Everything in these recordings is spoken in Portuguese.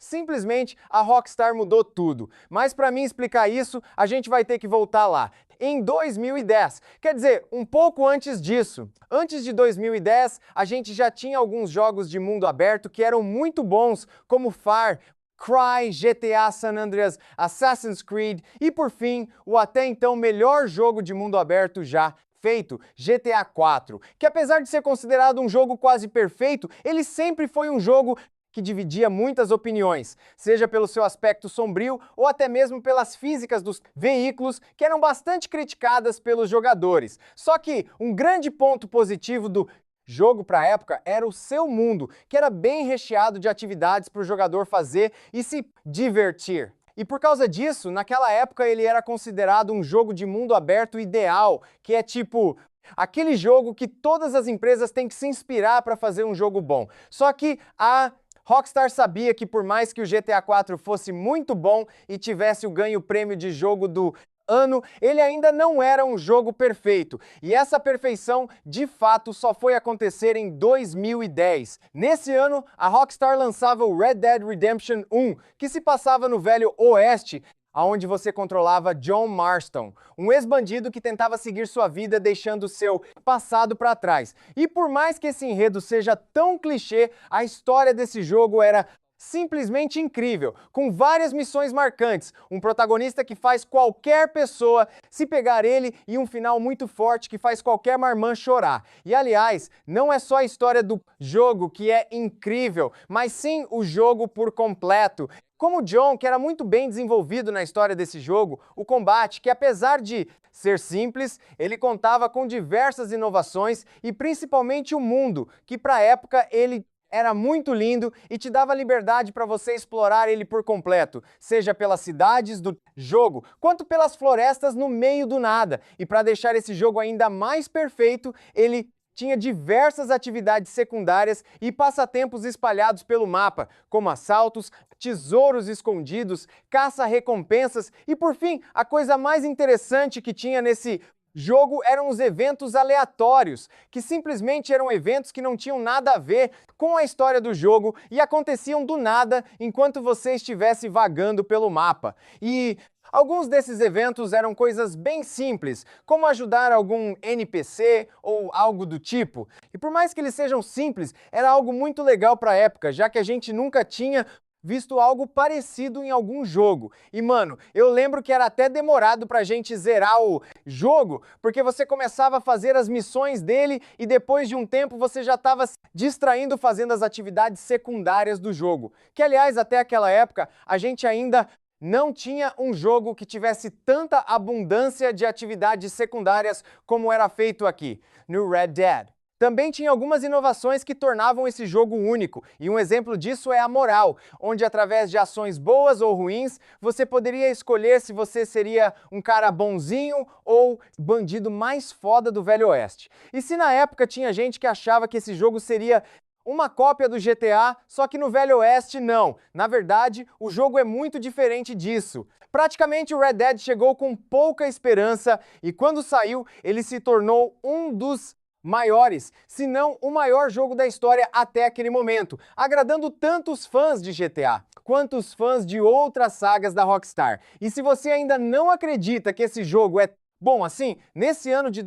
Simplesmente a Rockstar mudou tudo. Mas para mim explicar isso, a gente vai ter que voltar lá. Em 2010, quer dizer, um pouco antes disso. Antes de 2010, a gente já tinha alguns jogos de mundo aberto que eram muito bons, como Far Cry, GTA San Andreas, Assassin's Creed e, por fim, o até então melhor jogo de mundo aberto já feito, GTA 4, que apesar de ser considerado um jogo quase perfeito, ele sempre foi um jogo que dividia muitas opiniões, seja pelo seu aspecto sombrio ou até mesmo pelas físicas dos veículos, que eram bastante criticadas pelos jogadores. Só que um grande ponto positivo do jogo para a época era o seu mundo, que era bem recheado de atividades para o jogador fazer e se divertir. E por causa disso, naquela época ele era considerado um jogo de mundo aberto ideal, que é tipo aquele jogo que todas as empresas têm que se inspirar para fazer um jogo bom. Só que a Rockstar sabia que por mais que o GTA 4 fosse muito bom e tivesse o ganho-prêmio de jogo do ano, ele ainda não era um jogo perfeito. E essa perfeição, de fato, só foi acontecer em 2010. Nesse ano, a Rockstar lançava o Red Dead Redemption 1, que se passava no Velho Oeste, onde você controlava John Marston, um ex-bandido que tentava seguir sua vida deixando seu passado para trás. E por mais que esse enredo seja tão clichê, a história desse jogo era simplesmente incrível, com várias missões marcantes, um protagonista que faz qualquer pessoa se pegar ele e um final muito forte que faz qualquer marmã chorar. E aliás, não é só a história do jogo que é incrível, mas sim o jogo por completo. Como o John, que era muito bem desenvolvido na história desse jogo, o combate, que apesar de ser simples, ele contava com diversas inovações e principalmente o mundo, que para a época ele era muito lindo e te dava liberdade para você explorar ele por completo, seja pelas cidades do jogo, quanto pelas florestas no meio do nada. E para deixar esse jogo ainda mais perfeito, ele tinha diversas atividades secundárias e passatempos espalhados pelo mapa, como assaltos, tesouros escondidos, caça-recompensas e, por fim, a coisa mais interessante que tinha nesse jogo eram os eventos aleatórios, que simplesmente eram eventos que não tinham nada a ver com a história do jogo e aconteciam do nada enquanto você estivesse vagando pelo mapa. E alguns desses eventos eram coisas bem simples, como ajudar algum NPC ou algo do tipo. E por mais que eles sejam simples, era algo muito legal para a época, já que a gente nunca tinha visto algo parecido em algum jogo. E mano, eu lembro que era até demorado pra gente zerar o jogo, porque você começava a fazer as missões dele e depois de um tempo você já estava se distraindo fazendo as atividades secundárias do jogo. Que aliás, até aquela época, a gente ainda não tinha um jogo que tivesse tanta abundância de atividades secundárias como era feito aqui, no Red Dead. Também tinha algumas inovações que tornavam esse jogo único, e um exemplo disso é a moral, onde através de ações boas ou ruins, você poderia escolher se você seria um cara bonzinho ou bandido mais foda do Velho Oeste. E se na época tinha gente que achava que esse jogo seria uma cópia do GTA, só que no Velho Oeste não. Na verdade, o jogo é muito diferente disso. Praticamente o Red Dead chegou com pouca esperança e quando saiu, ele se tornou um dos maiores, se não o maior jogo da história até aquele momento, agradando tanto os fãs de GTA, quanto os fãs de outras sagas da Rockstar. E se você ainda não acredita que esse jogo é bom assim, nesse ano de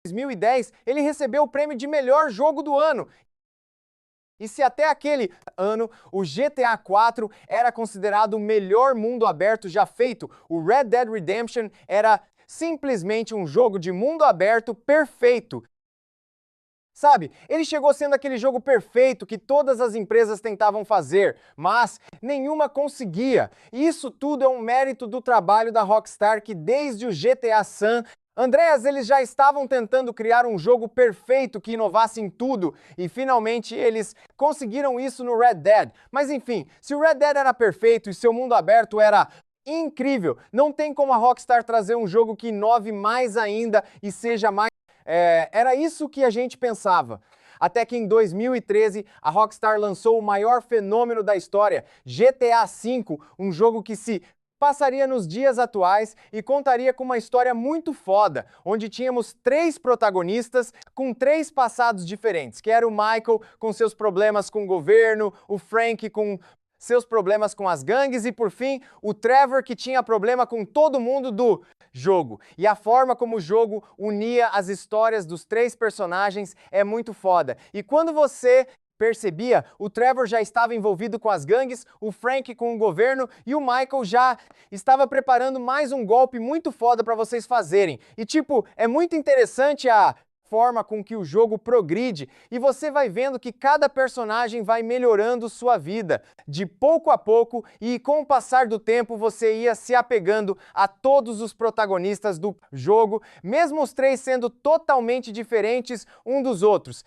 2010, ele recebeu o prêmio de melhor jogo do ano. E se até aquele ano o GTA 4 era considerado o melhor mundo aberto já feito, o Red Dead Redemption era simplesmente um jogo de mundo aberto perfeito. Sabe, ele chegou sendo aquele jogo perfeito que todas as empresas tentavam fazer, mas nenhuma conseguia. E isso tudo é um mérito do trabalho da Rockstar que desde o GTA San Andreas, eles já estavam tentando criar um jogo perfeito que inovasse em tudo e finalmente eles conseguiram isso no Red Dead. Mas enfim, se o Red Dead era perfeito e seu mundo aberto era incrível, não tem como a Rockstar trazer um jogo que inove mais ainda e seja mais... era isso que a gente pensava. Até que em 2013, a Rockstar lançou o maior fenômeno da história, GTA V, um jogo que se passaria nos dias atuais e contaria com uma história muito foda, onde tínhamos 3 protagonistas com 3 passados diferentes, que era o Michael com seus problemas com o governo, o Frank com seus problemas com as gangues e, por fim, o Trevor que tinha problema com todo mundo do jogo. E a forma como o jogo unia as histórias dos 3 personagens é muito foda. E quando você percebia, o Trevor já estava envolvido com as gangues, o Frank com o governo e o Michael já estava preparando mais um golpe muito foda para vocês fazerem. E tipo, é muito interessante a forma com que o jogo progride e você vai vendo que cada personagem vai melhorando sua vida de pouco a pouco e com o passar do tempo você ia se apegando a todos os protagonistas do jogo, mesmo os 3 sendo totalmente diferentes um dos outros.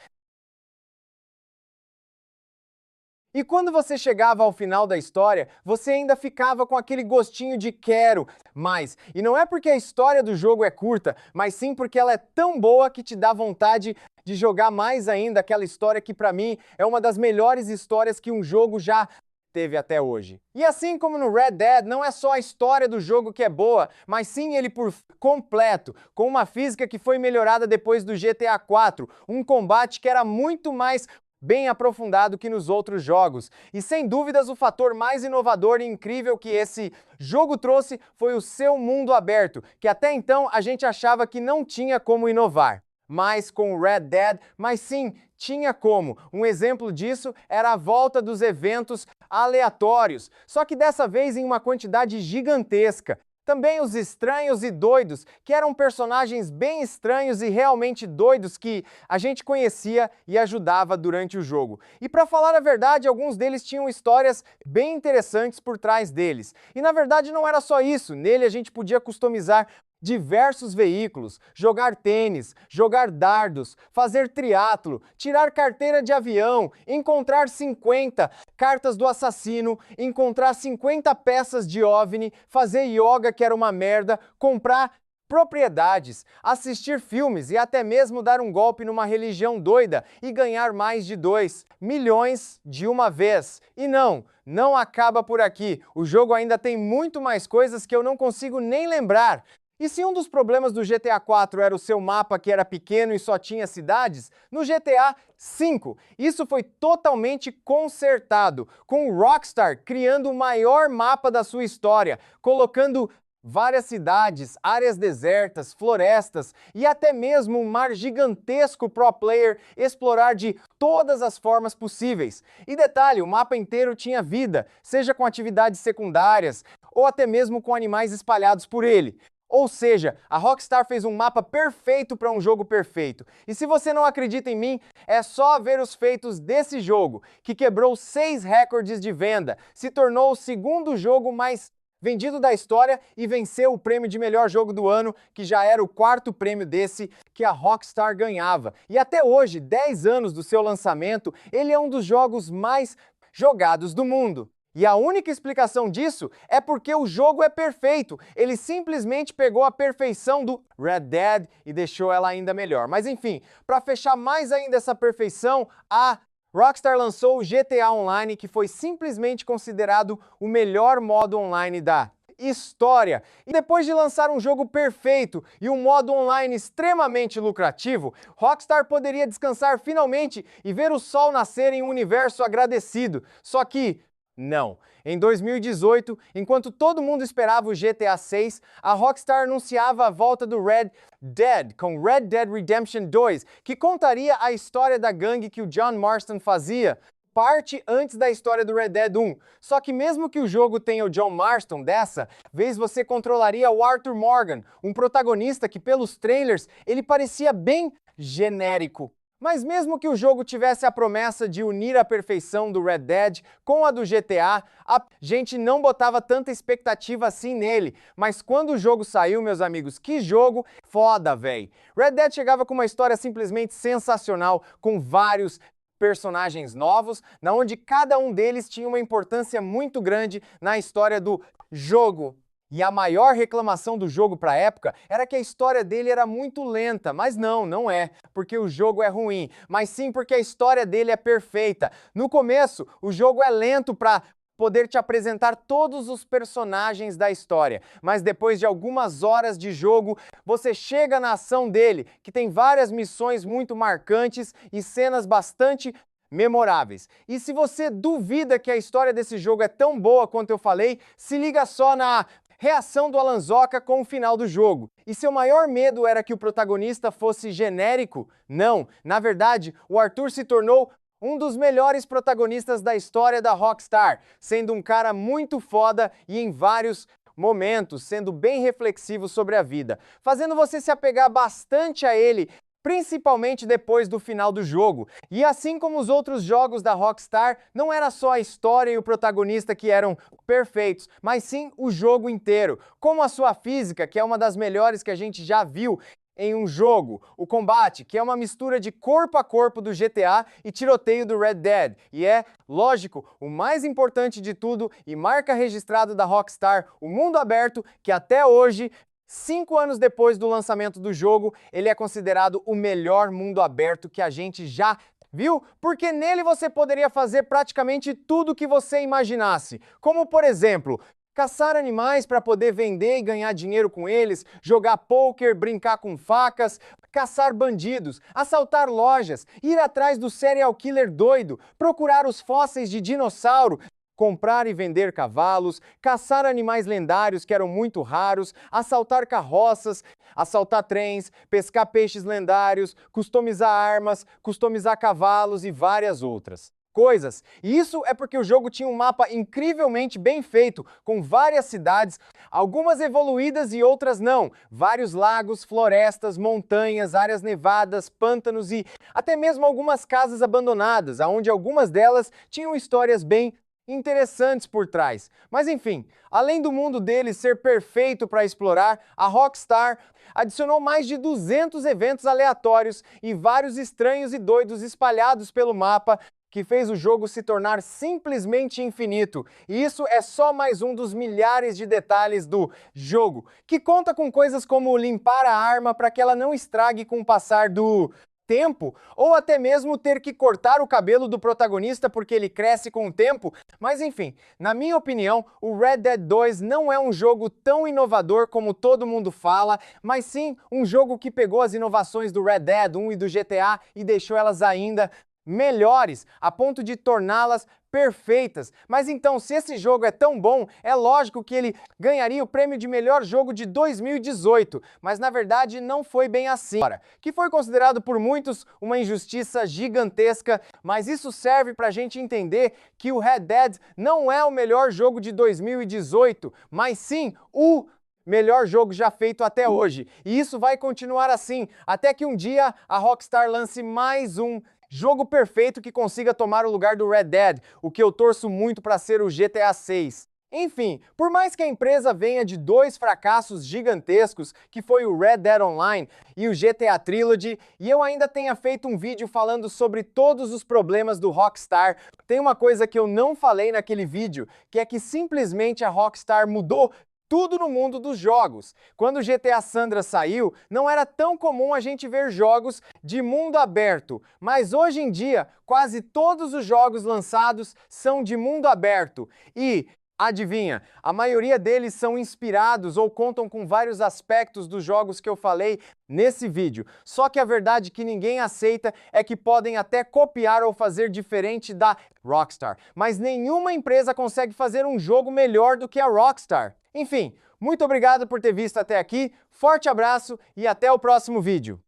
E quando você chegava ao final da história, você ainda ficava com aquele gostinho de quero mais. E não é porque a história do jogo é curta, mas sim porque ela é tão boa que te dá vontade de jogar mais ainda aquela história que pra mim é uma das melhores histórias que um jogo já teve até hoje. E assim como no Red Dead, não é só a história do jogo que é boa, mas sim ele por completo, com uma física que foi melhorada depois do GTA 4, um combate que era muito mais bem aprofundado que nos outros jogos. E sem dúvidas o fator mais inovador e incrível que esse jogo trouxe foi o seu mundo aberto, que até então a gente achava que não tinha como inovar. Mas com o Red Dead, mas sim, tinha como. Um exemplo disso era a volta dos eventos aleatórios, só que dessa vez em uma quantidade gigantesca. Também os estranhos e doidos, que eram personagens bem estranhos e realmente doidos que a gente conhecia e ajudava durante o jogo. E para falar a verdade, alguns deles tinham histórias bem interessantes por trás deles. E na verdade não era só isso, nele a gente podia customizar diversos veículos, jogar tênis, jogar dardos, fazer triatlo, tirar carteira de avião, encontrar 50 cartas do assassino, encontrar 50 peças de OVNI, fazer yoga que era uma merda, comprar propriedades, assistir filmes e até mesmo dar um golpe numa religião doida e ganhar mais de 2 milhões de uma vez. E não acaba por aqui. O jogo ainda tem muito mais coisas que eu não consigo nem lembrar. E se um dos problemas do GTA 4 era o seu mapa que era pequeno e só tinha cidades, no GTA 5 isso foi totalmente consertado, com o Rockstar criando o maior mapa da sua história, colocando várias cidades, áreas desertas, florestas e até mesmo um mar gigantesco pro player explorar de todas as formas possíveis. E detalhe, o mapa inteiro tinha vida, seja com atividades secundárias ou até mesmo com animais espalhados por ele. Ou seja, a Rockstar fez um mapa perfeito para um jogo perfeito. E se você não acredita em mim, é só ver os feitos desse jogo, que quebrou 6 recordes de venda, se tornou o segundo jogo mais vendido da história e venceu o prêmio de melhor jogo do ano, que já era o 4º prêmio desse que a Rockstar ganhava. E até hoje, 10 anos do seu lançamento, ele é um dos jogos mais jogados do mundo. E a única explicação disso é porque o jogo é perfeito. Ele simplesmente pegou a perfeição do Red Dead e deixou ela ainda melhor. Mas enfim, para fechar mais ainda essa perfeição, a Rockstar lançou o GTA Online, que foi simplesmente considerado o melhor modo online da história. E depois de lançar um jogo perfeito e um modo online extremamente lucrativo, Rockstar poderia descansar finalmente e ver o sol nascer em um universo agradecido. Só que não. Em 2018, enquanto todo mundo esperava o GTA 6, a Rockstar anunciava a volta do Red Dead, com Red Dead Redemption 2, que contaria a história da gangue que o John Marston fazia parte antes da história do Red Dead 1. Só que mesmo que o jogo tenha o John Marston, dessa vez você controlaria o Arthur Morgan, um protagonista que pelos trailers ele parecia bem genérico. Mas mesmo que o jogo tivesse a promessa de unir a perfeição do Red Dead com a do GTA, a gente não botava tanta expectativa assim nele. Mas quando o jogo saiu, meus amigos, que jogo foda, véi! Red Dead chegava com uma história simplesmente sensacional, com vários personagens novos, na onde cada um deles tinha uma importância muito grande na história do jogo. E a maior reclamação do jogo para a época era que a história dele era muito lenta, mas não é porque o jogo é ruim, mas sim porque a história dele é perfeita. No começo, o jogo é lento para poder te apresentar todos os personagens da história, mas depois de algumas horas de jogo, você chega na ação dele, que tem várias missões muito marcantes e cenas bastante memoráveis. E se você duvida que a história desse jogo é tão boa quanto eu falei, se liga só na reação do Alanzoca com o final do jogo. E seu maior medo era que o protagonista fosse genérico? Não, na verdade, o Arthur se tornou um dos melhores protagonistas da história da Rockstar, sendo um cara muito foda e em vários momentos, sendo bem reflexivo sobre a vida, fazendo você se apegar bastante a ele, principalmente depois do final do jogo. E assim como os outros jogos da Rockstar, não era só a história e o protagonista que eram perfeitos, mas sim o jogo inteiro, como a sua física, que é uma das melhores que a gente já viu em um jogo, o combate, que é uma mistura de corpo a corpo do GTA e tiroteio do Red Dead, e é, lógico, o mais importante de tudo e marca registrada da Rockstar, o mundo aberto, que até hoje, 5 anos depois do lançamento do jogo, ele é considerado o melhor mundo aberto que a gente já viu? Porque nele você poderia fazer praticamente tudo o que você imaginasse, como por exemplo, caçar animais para poder vender e ganhar dinheiro com eles, jogar pôquer, brincar com facas, caçar bandidos, assaltar lojas, ir atrás do serial killer doido, procurar os fósseis de dinossauro, comprar e vender cavalos, caçar animais lendários que eram muito raros, assaltar carroças, assaltar trens, pescar peixes lendários, customizar armas, customizar cavalos e várias outras coisas. E isso é porque o jogo tinha um mapa incrivelmente bem feito, com várias cidades, algumas evoluídas e outras não, vários lagos, florestas, montanhas, áreas nevadas, pântanos e até mesmo algumas casas abandonadas, onde algumas delas tinham histórias bem interessantes por trás. Mas enfim, além do mundo dele ser perfeito para explorar, a Rockstar adicionou mais de 200 eventos aleatórios e vários estranhos e doidos espalhados pelo mapa, que fez o jogo se tornar simplesmente infinito. E isso é só mais um dos milhares de detalhes do jogo, que conta com coisas como limpar a arma para que ela não estrague com o passar do tempo, ou até mesmo ter que cortar o cabelo do protagonista porque ele cresce com o tempo. Mas enfim, na minha opinião, o Red Dead 2 não é um jogo tão inovador como todo mundo fala, mas sim um jogo que pegou as inovações do Red Dead 1 e do GTA e deixou elas ainda melhores, a ponto de torná-las perfeitas. Mas então, se esse jogo é tão bom, é lógico que ele ganharia o prêmio de melhor jogo de 2018, mas na verdade não foi bem assim, que foi considerado por muitos uma injustiça gigantesca, mas isso serve pra gente entender que o Red Dead não é o melhor jogo de 2018, mas sim o melhor jogo já feito até hoje. E isso vai continuar assim, até que um dia a Rockstar lance mais um jogo perfeito que consiga tomar o lugar do Red Dead, o que eu torço muito para ser o GTA 6. Enfim, por mais que a empresa venha de dois fracassos gigantescos, que foi o Red Dead Online e o GTA Trilogy, e eu ainda tenha feito um vídeo falando sobre todos os problemas do Rockstar, tem uma coisa que eu não falei naquele vídeo, que é que simplesmente a Rockstar mudou tudo no mundo dos jogos. Quando o GTA Sandra saiu, não era tão comum a gente ver jogos de mundo aberto, mas hoje em dia, quase todos os jogos lançados são de mundo aberto. E, adivinha, a maioria deles são inspirados ou contam com vários aspectos dos jogos que eu falei nesse vídeo. Só que a verdade que ninguém aceita é que podem até copiar ou fazer diferente da Rockstar, mas nenhuma empresa consegue fazer um jogo melhor do que a Rockstar. Enfim, muito obrigado por ter visto até aqui, forte abraço e até o próximo vídeo.